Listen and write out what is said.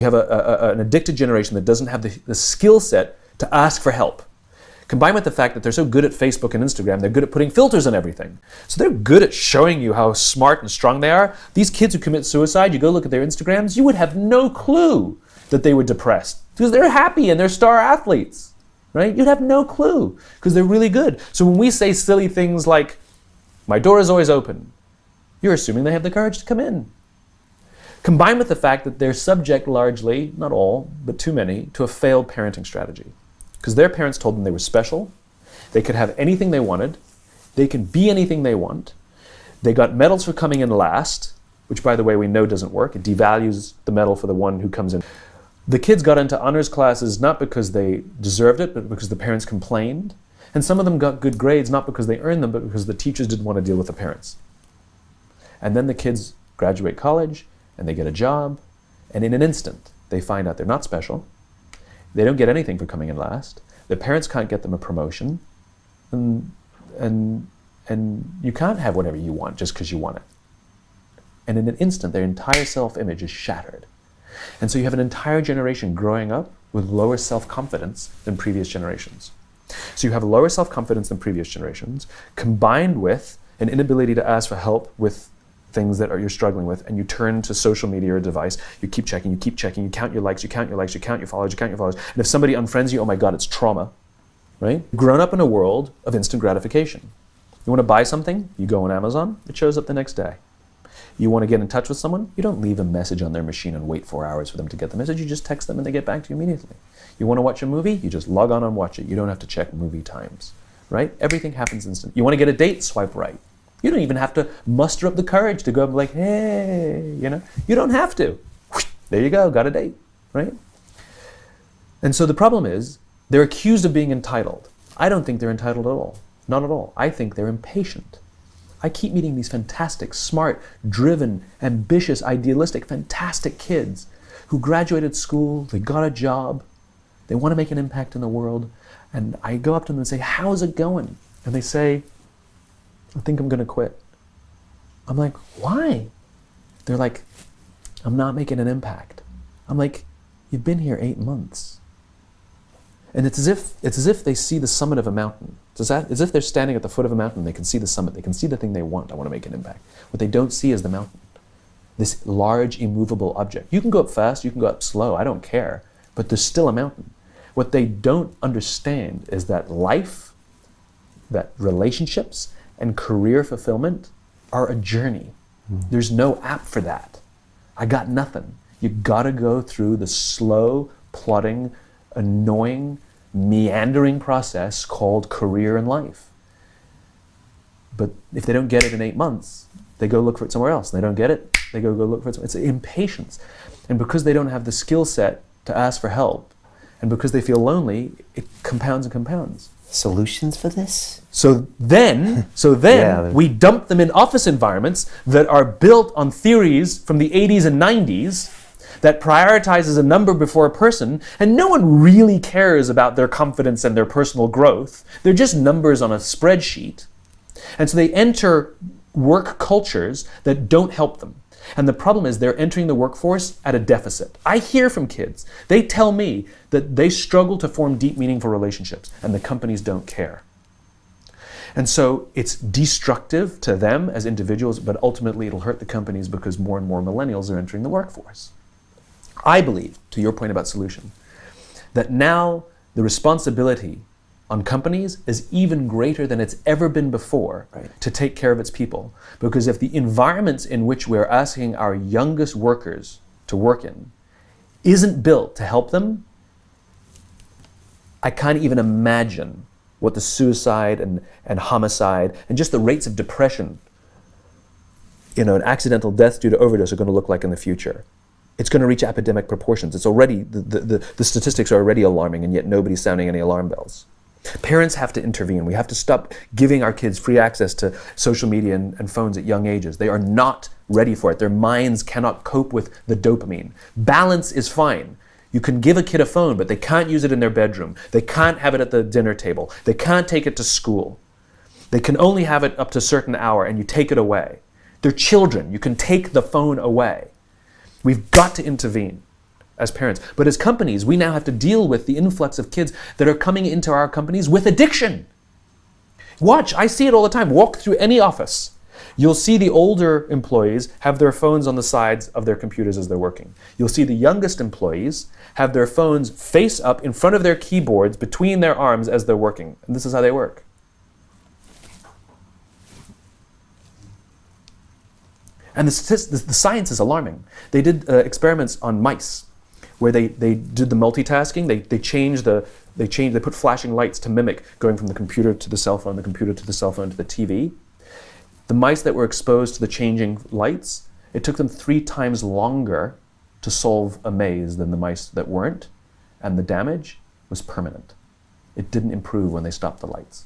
You have an addicted generation that doesn't have the skill set to ask for help. Combined with the fact that they're so good at Facebook and Instagram, they're good at putting filters on everything. So they're good at showing you how smart and strong they are. These kids who commit suicide, you go look at their Instagrams, you would have no clue that they were depressed because they're happy and they're star athletes, right? You'd have no clue because they're really good. So when we say silly things like, my door is always open, you're assuming they have the courage to come in. Combined with the fact that they're subject largely, not all, but too many, to a failed parenting strategy. Because their parents told them they were special, they could have anything they wanted, they can be anything they want, they got medals for coming in last, which by the way we know doesn't work, it devalues the medal for the one who comes in. The kids got into honors classes not because they deserved it, but because the parents complained. And some of them got good grades not because they earned them, but because the teachers didn't want to deal with the parents. And then the kids graduate college, and they get a job, and in an instant, they find out they're not special. They don't get anything for coming in last. Their parents can't get them a promotion, and you can't have whatever you want just because you want it. And in an instant, their entire self-image is shattered. And so you have an entire generation growing up with lower self-confidence than previous generations. So you have lower self-confidence than previous generations, combined with an inability to ask for help with things that you're struggling with, and you turn to social media or a device, you keep checking, you count your likes, you count your likes, you count your followers, and if somebody unfriends you, oh my God, it's trauma, right? Grown up in a world of instant gratification. You want to buy something, you go on Amazon, it shows up the next day. You want to get in touch with someone, you don't leave a message on their machine and wait 4 hours for them to get the message, you just text them and they get back to you immediately. You want to watch a movie, you just log on and watch it, you don't have to check movie times, right? Everything happens instant. You want to get a date, swipe right. You don't even have to muster up the courage to go up like, hey, you know? You don't have to. There you go, got a date, right? And so the problem is, they're accused of being entitled. I don't think they're entitled at all. Not at all. I think they're impatient. I keep meeting these fantastic, smart, driven, ambitious, idealistic, fantastic kids who graduated school, they got a job, they want to make an impact in the world, and I go up to them and say, how's it going? And they say, I think I'm going to quit. I'm like, why? They're like, I'm not making an impact. I'm like, you've been here 8 months. And it's as if they see the summit of a mountain. It's as if they're standing at the foot of a mountain, they can see the summit, they can see the thing they want, I want to make an impact. What they don't see is the mountain. This large, immovable object. You can go up fast, you can go up slow, I don't care, but there's still a mountain. What they don't understand is that life, that relationships, and career fulfillment are a journey. There's no app for that. I got nothing. You gotta go through the slow, plodding, annoying, meandering process called career and life. But if they don't get it in 8 months, they go look for it somewhere else. They don't get it, they go look for it somewhere. It's impatience. And because they don't have the skill set to ask for help, and because they feel lonely, it compounds and compounds. Solutions for this? So then we dump them in office environments that are built on theories from the 80s and 90s that prioritizes a number before a person, and no one really cares about their confidence and their personal growth. They're just numbers on a spreadsheet. And so they enter work cultures that don't help them. And the problem is they're entering the workforce at a deficit. I hear from kids. They tell me that they struggle to form deep, meaningful relationships, and the companies don't care. And so it's destructive to them as individuals, but ultimately it'll hurt the companies because more and more millennials are entering the workforce. I believe, to your point about solution, that now the responsibility on companies is even greater than it's ever been before to take care of its people. Because if the environments in which we're asking our youngest workers to work in isn't built to help them, I can't even imagine what the suicide and homicide and just the rates of depression, and accidental deaths due to overdose are going to look like in the future. It's going to reach epidemic proportions. It's already, the statistics are already alarming, and yet nobody's sounding any alarm bells. Parents have to intervene. We have to stop giving our kids free access to social media and phones at young ages. They are not ready for it. Their minds cannot cope with the dopamine. Balance is fine. You can give a kid a phone, but they can't use it in their bedroom. They can't have it at the dinner table. They can't take it to school. They can only have it up to a certain hour, and you take it away. They're children. You can take the phone away. We've got to intervene. as parents. But as companies, we now have to deal with the influx of kids that are coming into our companies with addiction. Watch, I see it all the time. Walk through any office. You'll see the older employees have their phones on the sides of their computers as they're working. You'll see the youngest employees have their phones face up in front of their keyboards between their arms as they're working. And this is how they work. And the science is alarming. They did experiments on mice where they did the multitasking. They put flashing lights to mimic going from the computer to the cell phone, the computer to the cell phone to the TV. The mice that were exposed to the changing lights, it took them 3 times longer to solve a maze than the mice that weren't, and the damage was permanent. It didn't improve when they stopped the lights.